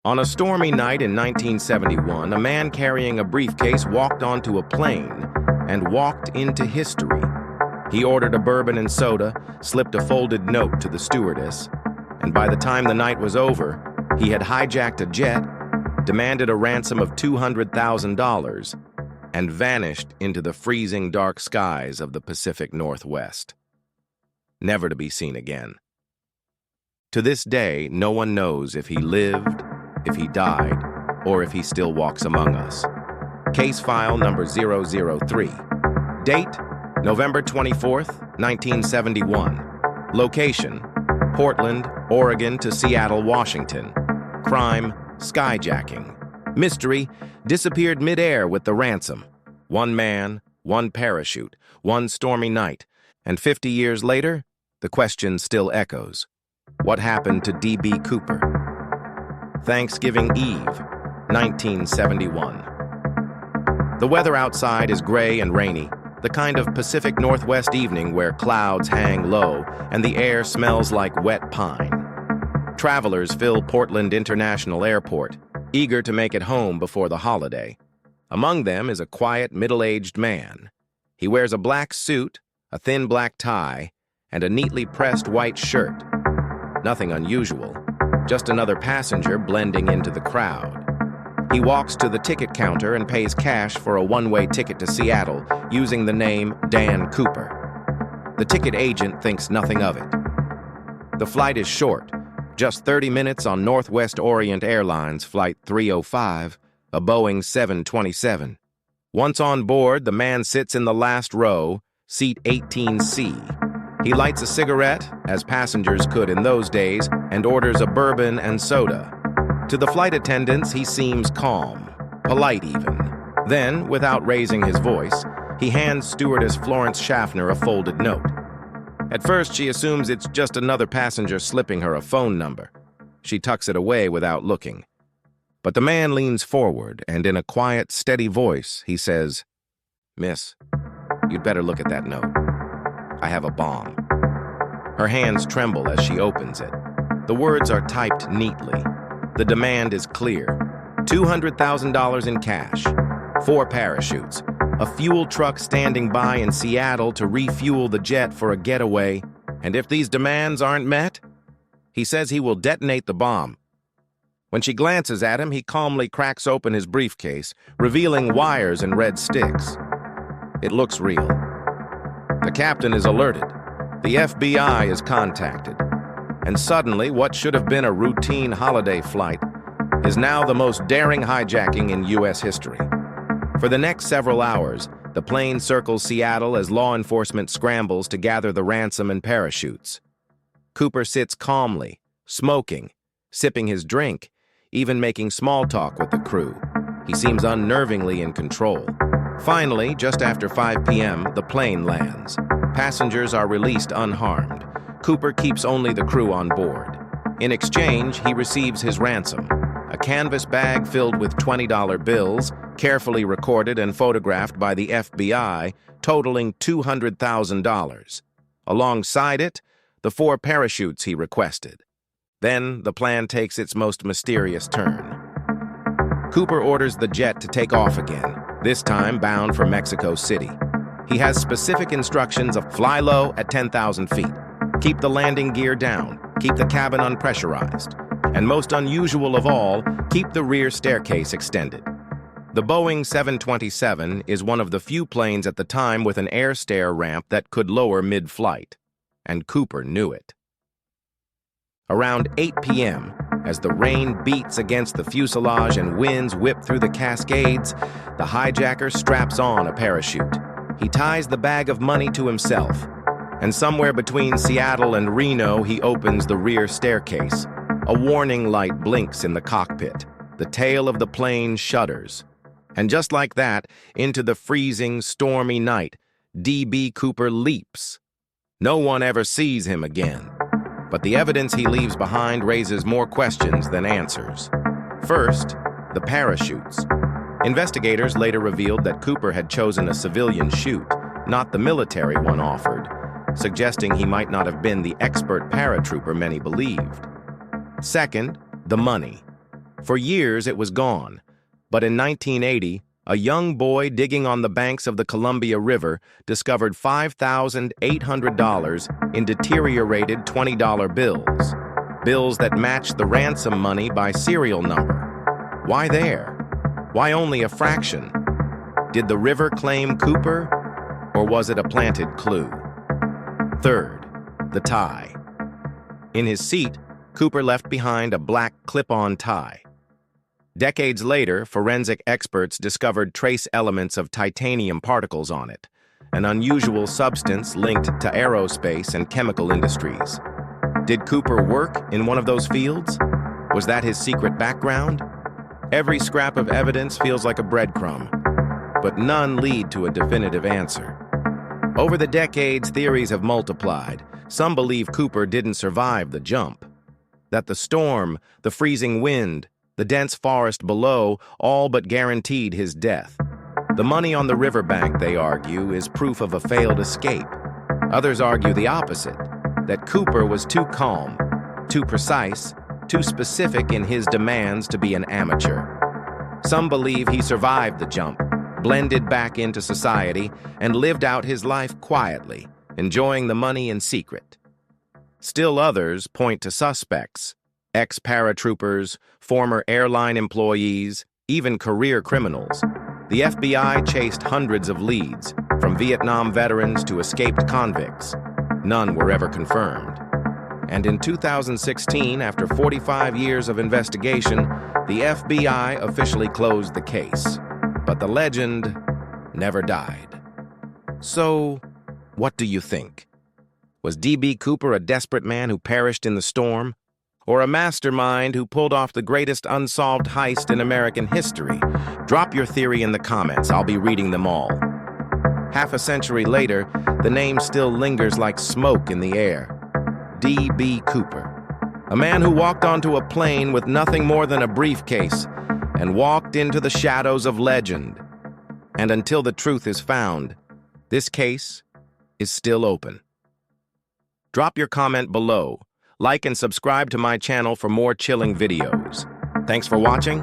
On a stormy night in 1971, a man carrying a briefcase walked onto a plane and walked into history. He ordered a bourbon and soda, slipped a folded note to the stewardess, and by the time the night was over, he had hijacked a jet, demanded a ransom of $200,000, and vanished into the freezing dark skies of the Pacific Northwest, never to be seen again. To this day, no one knows if he lived, if he died, or if he still walks among us. Case file number 003. Date, November 24th, 1971. Location, Portland, Oregon to Seattle, Washington. Crime, skyjacking. Mystery, disappeared mid-air with the ransom. One man, one parachute, one stormy night. And 50 years later, the question still echoes. What happened to D.B. Cooper? Thanksgiving Eve, 1971. The weather outside is gray and rainy, the kind of Pacific Northwest evening where clouds hang low and the air smells like wet pine. Travelers fill Portland International Airport, eager to make it home before the holiday. Among them is a quiet, middle-aged man. He wears a black suit, a thin black tie, and a neatly pressed white shirt. Nothing unusual, just another passenger blending into the crowd. He walks to the ticket counter and pays cash for a one-way ticket to Seattle using the name Dan Cooper. The ticket agent thinks nothing of it. The flight is short, just 30 minutes on Northwest Orient Airlines Flight 305, a Boeing 727. Once on board, the man sits in the last row, seat 18C. He lights a cigarette, as passengers could in those days, and orders a bourbon and soda. To the flight attendants, he seems calm, polite even. Then, without raising his voice, he hands stewardess Florence Schaffner a folded note. At first, she assumes it's just another passenger slipping her a phone number. She tucks it away without looking. But the man leans forward, and in a quiet, steady voice, he says, "Miss, you'd better look at that note. I have a bomb." Her hands tremble as she opens it. The words are typed neatly. The demand is clear. $200,000 in cash, 4 parachutes, a fuel truck standing by in Seattle to refuel the jet for a getaway, and if these demands aren't met, he says he will detonate the bomb. When she glances at him, he calmly cracks open his briefcase, revealing wires and red sticks. It looks real. The captain is alerted. The FBI is contacted. And suddenly, what should have been a routine holiday flight is now the most daring hijacking in U.S. history. For the next several hours, the plane circles Seattle as law enforcement scrambles to gather the ransom and parachutes. Cooper sits calmly, smoking, sipping his drink, even making small talk with the crew. He seems unnervingly in control. Finally, just after 5 p.m., the plane lands. Passengers are released unharmed. Cooper keeps only the crew on board. In exchange, he receives his ransom, a canvas bag filled with $20 bills, carefully recorded and photographed by the FBI, totaling $200,000. Alongside it, the 4 parachutes he requested. Then, the plan takes its most mysterious turn. Cooper orders the jet to take off again, this time bound for Mexico City. He has specific instructions of fly low at 10,000 feet, keep the landing gear down, keep the cabin unpressurized, and most unusual of all, keep the rear staircase extended. The Boeing 727 is one of the few planes at the time with an air stair ramp that could lower mid-flight, and Cooper knew it. Around 8 p.m., as the rain beats against the fuselage and winds whip through the Cascades, the hijacker straps on a parachute. He ties the bag of money to himself, and somewhere between Seattle and Reno, he opens the rear staircase. A warning light blinks in the cockpit. The tail of the plane shudders. And just like that, into the freezing, stormy night, D.B. Cooper leaps. No one ever sees him again. But the evidence he leaves behind raises more questions than answers. First, the parachutes. Investigators later revealed that Cooper had chosen a civilian chute, not the military one offered, suggesting he might not have been the expert paratrooper many believed. Second, the money. For years, it was gone. But in 1980, a young boy digging on the banks of the Columbia River discovered $5,800 in deteriorated $20 bills. Bills that matched the ransom money by serial number. Why there? Why only a fraction? Did the river claim Cooper, or was it a planted clue? Third, the tie. In his seat, Cooper left behind a black clip-on tie. Decades later, forensic experts discovered trace elements of titanium particles on it, an unusual substance linked to aerospace and chemical industries. Did Cooper work in one of those fields? Was that his secret background? Every scrap of evidence feels like a breadcrumb, but none lead to a definitive answer. Over the decades, theories have multiplied. Some believe Cooper didn't survive the jump, that the storm, the freezing wind, the dense forest below all but guaranteed his death. The money on the riverbank, they argue, is proof of a failed escape. Others argue the opposite, that Cooper was too calm, too precise, too specific in his demands to be an amateur. Some believe he survived the jump, blended back into society, and lived out his life quietly, enjoying the money in secret. Still others point to suspects, ex-paratroopers, former airline employees, even career criminals. The FBI chased hundreds of leads, from Vietnam veterans to escaped convicts. None were ever confirmed. And in 2016, after 45 years of investigation, the FBI officially closed the case. But the legend never died. So, what do you think? Was D.B. Cooper a desperate man who perished in the storm? Or a mastermind who pulled off the greatest unsolved heist in American history? Drop your theory in the comments. I'll be reading them all. Half a century later, the name still lingers like smoke in the air. D.B. Cooper, a man who walked onto a plane with nothing more than a briefcase and walked into the shadows of legend. And until the truth is found, this case is still open. Drop your comment below. Like and subscribe to my channel for more chilling videos. Thanks for watching.